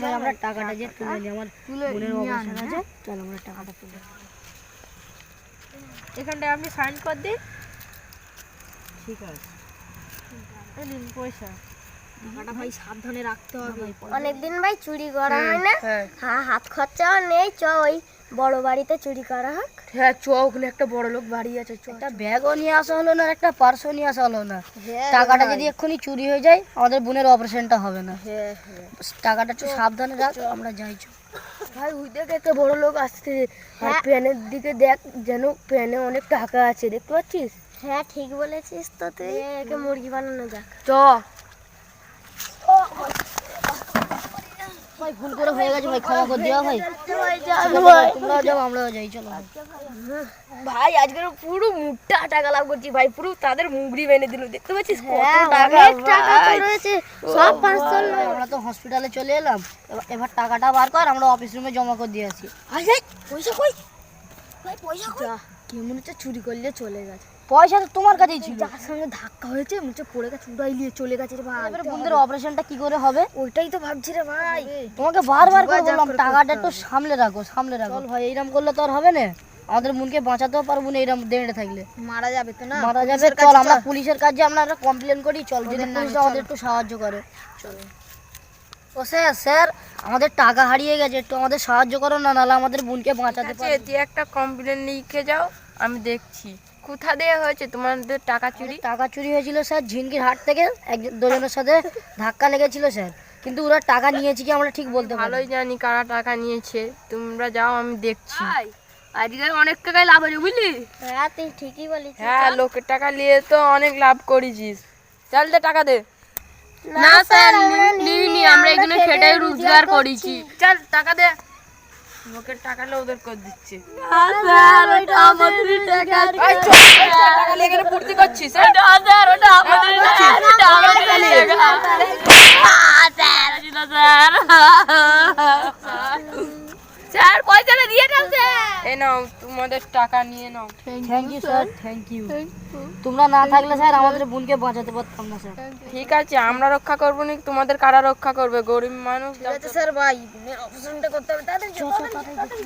ভাই আমরা টাকাটা যে তুলে নিই, আমার বোনের অবস্থা আছে, চল আমরা টাকাটা তুলে এখানটা আপনি সাইন করে দিন। ঠিক আছে পয়সা টাকাটা ভাই সাবধানে রাখতে হবে। অনেকদিন ভাই চুরি করা হয় না, হ্যাঁ হাত খরচাও নেই, চ ওই বড় বাড়িতে চুরি করা হোক। হ্যাঁ চ, ওখানে একটা বড় লোক বাড়ি আছে, একটা ব্যাগও নিয়ে আসা হলো না, একটা পার্সও নিয়ে আসা হলো না। টাকাটা যদি এক্ষুনি চুরি হয়ে যায় আমাদের বোনের অপারেশনটা হবে না। টাকাটা একটু সাবধানে রাখ, আমরা যাই। ভাই ওই দেখ একটা বড় লোক আসছে, আর প্যানের দিকে দেখ, যেন প্যানে অনেক টাকা আছে, দেখতে পাচ্ছিস? হ্যাঁ ঠিক বলেছিস তো তুই, একে মুরগি বানানো যাক। চ ভাই, ভুল করে হয়ে গেছে ভাই, ক্ষমা করে দেওয়া ভাই। তোমরাও যাও আমরাও যাই, চলো ভাই আজকে পুরো মুখটা টাকা লাভ করছি ভাই, পুরো তাদের মুগরি বেনে দিল, দেখতে পাচ্ছিস কত টাকা রয়েছে সব 500 ভাই, আমরা তো হসপিটালে চলে এলাম, এবার টাকাটা বার কর, আমরা অফিস রুমে জমা করে দিয়ে আসি। পয়সা কই ভাই, পয়সা কই? কেমন হচ্ছে চুরি করলে চলে গেছে, পয়সা তো তোমার কাছেই ছিল। যার সঙ্গে ধাক্কা হয়েছে মুখে পড়ে গেছে, উড়াই নিয়ে চলে গেছে রে ভাই। এবারে বন্ধুর অপারেশনটা কি করে হবে? ওইটাই তো ভাবছি রে ভাই, তোমাকে বারবার করে বললাম টাকাটা একটু সামলে রাখো, সামলে রাখো। চল ভাই, এইরকম করলে তো আর হবে না, আমাদের বোনকে বাঁচাতেও পারবো না এইরকম দেড়ে থাকলে, মারা যাবে তো না, মারা যাবে। চল আমরা পুলিশের কাছে আমরা কমপ্লেন করি, চল যদি পুলিশ আমাদের একটু সাহায্য করে। চলো। ও স্যার, স্যার আমাদের টাকা হারিয়ে গেছে, একটু আমাদের সাহায্য করো না, নাহলে আমাদের বোনকে বাঁচাতে পারবে। তুই একটা কমপ্লেন লিখে যাও, আমি দেখছি কোথা দিয়ে হয়েছে তোমাদের টাকা চুরি। টাকা চুরি হয়েছিল স্যার ঝিনকির হাট থেকে, দুজনের সাথে ধাক্কা লেগেছিল স্যার, কিন্তু ওরা টাকা নিয়েছে কি আমরা ঠিক বলতে পারি না। ভালোই জানি কারা টাকা নিয়েছে, তোমরা যাও আমি দেখছি। আজকে অনেক টাকায় লাভ হয়েছে বুঝলি। হ্যাঁ তুই ঠিকই বলেছিস। হ্যাঁ লোকের টাকা নিয়ে তো অনেক লাভ করেছিস, চল দে টাকা দে। না স্যার নিইনি, আমরা এখানে খেটে রোজগার করেছি, চল টাকা দে। লোকের টাকা লে ওদের করে দিচ্ছে। টাকা নিয়ে এখানে ফুর্তি করছিস? স্যার পয়সাটা দিয়ে দাও স্যার। এই নাও তোমাদের টাকা নিয়ে নাও। Thank you sir, thank you. তোমরা না থাকলে স্যার আমাদের বোনকে বাঁচাতে পারতাম না স্যার। ঠিক আছে, আমরা রক্ষা করবো না, তোমাদের কারা রক্ষা করবে? গরিব মানুষ। স্যার ভাই অপারেশনটা করতে হবে তাড়াতাড়ি।